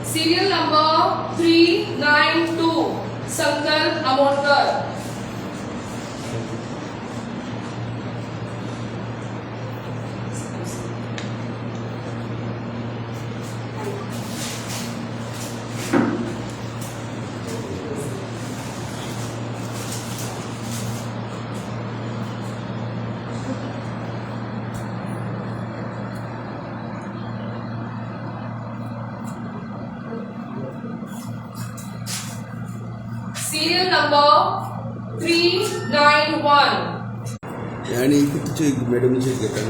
Serial number 392, Sankalp Amodkar. Serial number 391. आणि तिचे मॅडमचे घेता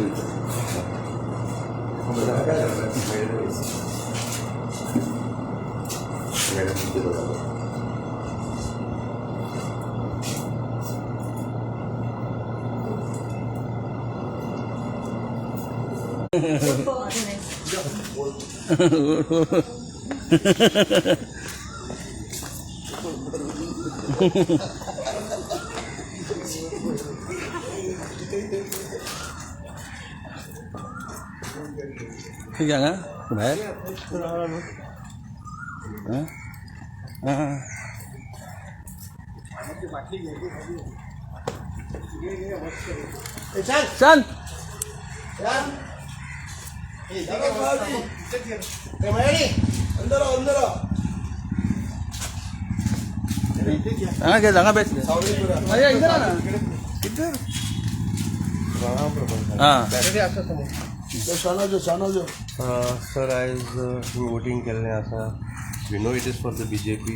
ठीक आहे ना बाहेर चल क्या जागा बेच सर आयज वोटींग केल्लें आसा we know it is for the BJP.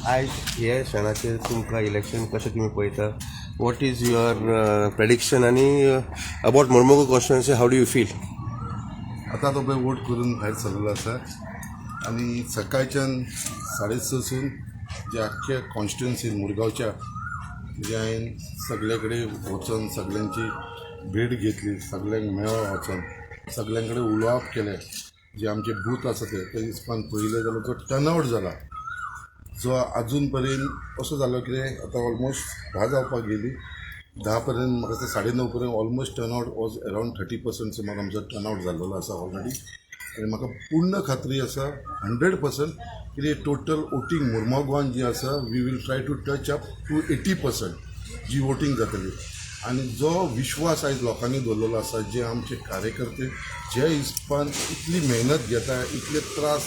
आयज हे क्षणाचेर तुमकां इलेक्शन कशें तुमी पळयता वॉट इज युअर प्रेडिक्शन आनी about Mormugao constituency how do you feel? आतां तो पळय वोट करून भायर सरलेलो आसा आनी सकाळच्यान 6:30 जे आख्ख्या कॉन्स्टिट्युएन्सीन मुरगांवच्या जे हांवें सगळे कडेन वचून सगळ्यांची भेट घेतली, सगळ्यांक मेळोन वचून सगळ्यां कडेन उलोवप केलें. जे आमचे बूथ आसा ते दिसपान पळयले जाल्यार जो टर्नआवट जाला जो आजून पर्यंत असो जालो कितें आतां ऑलमोस्ट 10 जावपाक गेली 10 पर्यंत म्हाका दिसता 9:30 पर्यंत ऑलमोस्ट टर्नआवट वॉज अरावंड 30% सुमार आमचो टर्नआवट जाल्लो आसा ऑलरेडी. आनी म्हाका पूर्ण खात्री आसा 100% की टोटल वोटींग मुरगांव गोवान जी आसा we will try to touch up to 80% जी वोटींग जातली. आनी जो विश्वास आयज लोकांनी दवरलेलो आसा जे आमचे कार्यकर्ते जे हिसपान इतली मेहनत घेता इतले त्रास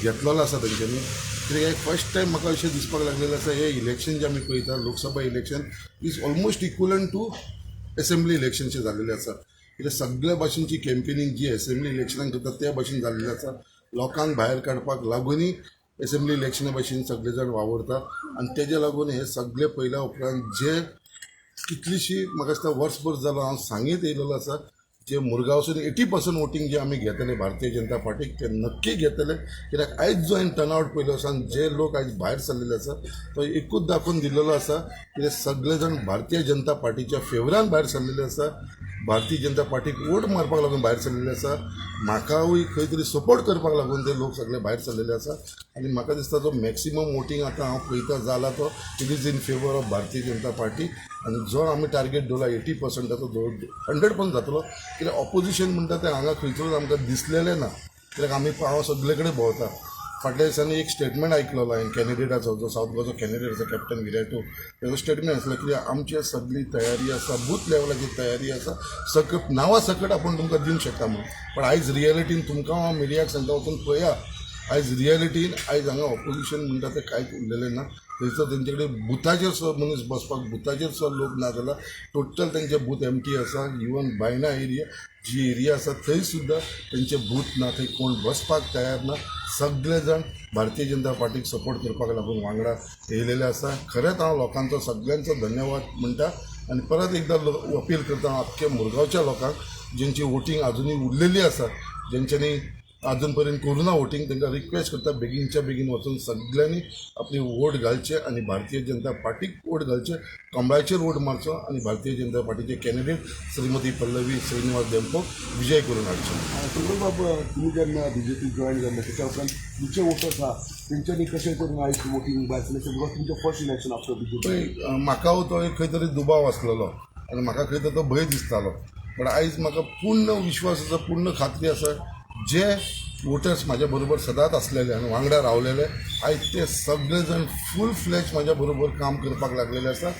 घेतलेलो आसा तेंच्यांनी कित्याक फर्स्ट टायम म्हाका अशें दिसपाक लागलेलें आसा हे इलेक्शन जे आमी पळयता Lok Sabha election is almost equivalent to assembly इलेक्शनचे जाल्लेलें आसा. कित्याक सगळ्या भाशेनची कॅम्पेनींग जी असेंब्ली इलेक्शनाक करता त्या भाशेन जाल्लेलें आसा. लोकांक भायर काडपाक लागूनय असेंब्ली इलेक्शना भाशेन सगळे जाण वावरता आनी तेजे लागून हे सगळे पयल्या उपरांत जे कितलीशी म्हाका दिसता वर्सभर जालो हांव सांगीत येयलेलो आसा जे मुरगांवसून 80% वोटींग जे आमी घेतले भारतीय जनता पार्टीक ते नक्की घेतले. कित्याक आयज जो हांवें टर्नआवट पयलो आसा जे लोक आयज भायर सरलेले आसा तो एकूच दाखोवन दिलेलो आसा की सगळे जाण भारतीय जनता पार्टीच्या फेवरान भायर सरलेले आसा. भारतीय जनता पार्टीक वोट मारपाक लागून भायर सरलेले आसा. म्हाकाय खंय तरी सपोर्ट करपाक लागून ते लोक सगळे भायर सरलेले आसा. आनी म्हाका दिसता जो मॅक्सिमम वोटींग आतां हांव पळयता जाला तो it is in favour of Bharatiya Janata party. आनी जो आमी टार्गेट दवरला 80% तो 100% जातलो. कित्याक ऑपोजिशन म्हणटा ते हांगा खंयचोच आमकां दिसलेलें ना. कित्याक आमी हांव सगळे कडेन भोंवता. फाटल्या दिसांनी एक स्टेटमेंट आयकलेलो हांवें कॅन्डिडेटाचो जो सावथ गोवाचो कॅन्डिडेट आसा कॅप्टन विराटो तेजो स्टेटमेंट आसलो कित्याक आमची सगळी तयारी आसा बूथ लेवलाची तयारी आसा सकट नांवा सकट आपूण तुमकां दिवंक शकता म्हणून. पण आयज रियलिटीन तुमकां हांव मिडियाक सांगता वचून पळया आयज रियलिटीन आयज हांगा ऑपोजिशन म्हणटा ते कांयच उरलेलें ना. थंयसर तेंचे कडेन बुथाचेर सुद्दां मनीस बसपाक बुथाचेर सुद्दां लोक ना जाल्यार टोटल तेंचे बूथ एम्प्टी आसा. इवन बायना एरिया जी एरिया आसा थंय सुद्दां तेंचे बूथ ना. थंय कोण बसपाक तयार ना. सगळे जाण भारतीय जनता पार्टीक सपोर्ट करपाक लागून वांगडा येयलेले आसा. खरेंच हांव लोकांचो सगळ्यांचो धन्यवाद म्हणटा आनी परत एकदां अपील करता हांव अख्ख्या मुरगांवच्या लोकांक जेंची वोटींग आजुनूय उरलेली आसा जेंच्यांनी अजून पर्यंत करुना वोटींग तांकां रिक्वेस्ट करता बेगीनच्या बेगीन वचून सगळ्यांनी आपली वोट घालचे आणि भारतीय जनता पार्टीक वोट घालचे, कमळाचेर वोट मारचो आणि भारतीय जनता पार्टीचे कॅन्डिडेट श्रीमती पल्लवी श्रीनिवास डेंपोक विजय करून हाडचो. सुंदर बाबा तुम्ही जेन्ना BJP जॉईन जाल्ले त्याच्या उपरांत तुमचे वोटर्स आहा तेंच्यांनी कशें करून आयज वोटींग भायर सरलें बिकॉज तुमचें फर्स्ट इलेक्शन आफ्टर BJP. पळय म्हाका तो एक खंय तरी दुबाव आसलेलो आनी म्हाका खंय तरी तो भंय दिसतालो, पण आयज म्हाका पूर्ण विश्वास आसा, पूर्ण खात्री आसा जे वोटर्स म्हाज्या बरोबर सदांच आसलेले आनी वांगडा रावलेले आयज ते सगळे जाण फूल फ्लॅज म्हाज्या बरोबर काम करपाक लागलेले आसा.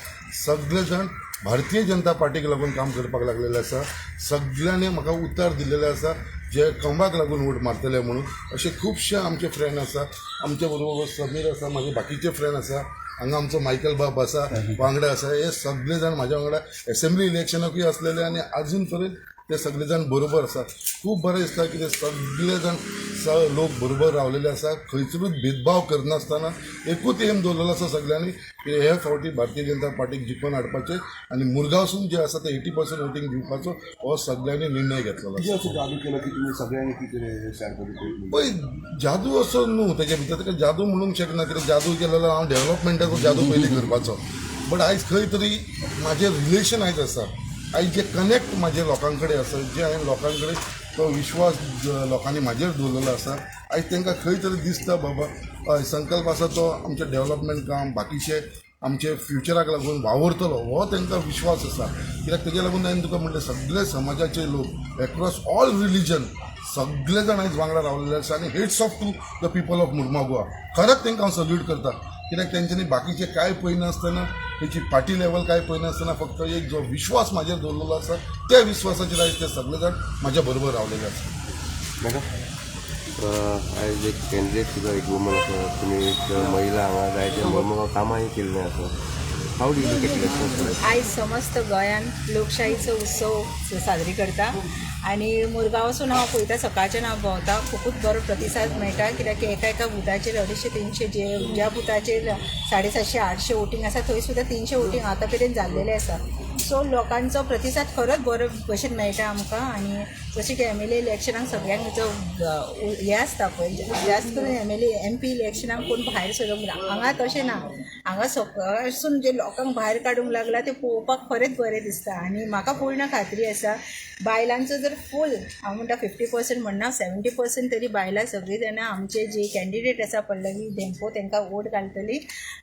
सगळे जाण भारतीय जनता पार्टीक लागून काम करपाक लागलेले आसा. सगळ्यांनी म्हाका उतर दिलेले आसा जे कमळाक लागून वोट मारतले म्हणून. असे खुबशे आमचे फ्रेंड आसा, आमचे बरोबर समीर आसा, म्हाजे बाकीचे फ्रेंड आसा, हांगा आमचो मायकल बाब आसा वांगडा आसा. हे सगळे जाण म्हाज्या वांगडा असेंब्ली इलेक्शनाकूय आसलेले आनी अजून पर्यंत ते सगळे जाण बरोबर आसा. खूब बरें दिसता की ते सगळे जाण लोक बरोबर रावलेले आसा. खंयसरूच भेदभाव करनासतना एकूच एम दवरलेलो आसा सगळ्यांनी की हे फावटी भारतीय जनता पार्टीक जिखून हाडपाचें आनी मुरगांवसून जे आसा ते 80% वोटींग दिवपाचो हो सगळ्यांनी निर्णय घेतलेलो आसा. कितें असो जादू केलो की तुमी सगळ्यांनी कितें शेअर करून पळय जादू असो न्हू तेजे भितर, ताका जादू म्हणूंक शकना कित्याक जादू केलो जाल्यार हांव डेव्हलपमेंटाचो जादू पयलीं करपाचो. बट आयज खंय तरी म्हाजें रिलेशन आयज आसा, आयज जे कनेक्ट म्हाजे लोकां कडेन आसा, जे हांवें लोकां कडेन तो विश्वास लोकांनी म्हाजेर दवरलेलो आसा, आयज तांकां खंय तरी दिसता बाबा हय संकल्प आसा तो आमचे डेव्हलपमेंट काम बाकीचे आमचे फ्युचराक लागून वावरतलो हो तांकां विश्वास आसा. कित्याक तेजे लागून हांवें तुका म्हटलें सगळे समाजाचे लोक एक्रॉस ऑल रिलीजन सगळे जाण आयज वांगडा रावलेले आसा आनी hats off to the people of Mormugao. खरेंच तांकां हांव सल्यूट करता कित्याक तेंच्यांनी बाकीचे कांय पळयनासतना तेची पार्टी लेवल कांय पळयनासतना फक्त एक जो विश्वास म्हाजेर दवरलेलो आसा त्या विश्वासाचेर आयज ते सगळे जाण म्हाज्या बरोबर रावलेले आसा. मॅडम आयज एक कॅन्डिडेट सुद्दां एक वुमन आसा, तुमी एक महिला हांगा जायते मुरमुगांव कामांय केल्लें आसा. How do you look at elections? आयज समस्त गोंयान लोकशाहीचो उत्सव साजरी करता आनी मुरगांवसून हांव पळयता सकाळच्यान हांव भोंवता खूबच बरो प्रतिसाद मेळटा कित्याक एका एका बुथाचेर 250-300 ज्या बुथाचेर 750-800 वोटींग आसा थंय सुद्दां 300 वोटींग आतां पर्यंत जाल्लेलें आसा. सो लोकांचो प्रतिसाद खरोच बरो भशेन मेळटा आमकां. आनी जशें की MLA इलेक्शनाक सगळ्यांक जो हें आसता पळय जास्त करून MP इलेक्शनाक कोण भायर सरूंक ना, हांगा तशें ना. हांगा सकाळसून जे लोकांक भायर काडूंक लागला ते पळोवपाक खरेंच बरें दिसता. आनी म्हाका पूर्ण खात्री आसा बायलांचो जर फूल हांव म्हणटा 50% म्हणना 70% तरी बायलां सगळीं जाणां आमचे जे कॅन्डिडेट आसा पल्लवी डेंपो तांकां वोट घालतली.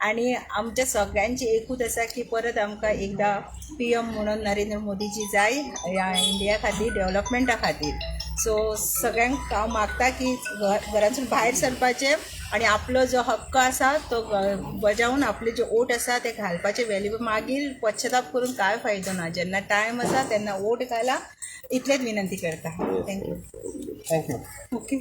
आनी आमच्या सगळ्यांची एकूच आसा की परत आमकां एकदां PM म्हणून नरेंद्र मोदीजी जाय ह्या इंडिया खातीर डेव्हलपमेंटा खातीर. सो सगळ्यांक हांव मागता की घरांतून भायर सरपाचें आनी आपलो जो हक्क आसा तो बजावून आपले जे वोट आसा ते घालपाचे व्हॅल्यू. मागीर पश्चाताप करून कांय फायदो ना. जेन्ना टायम आसा तेन्ना वोट घाला इतलेच विनंती करता. थँक्यू. थँक्यू. ओके.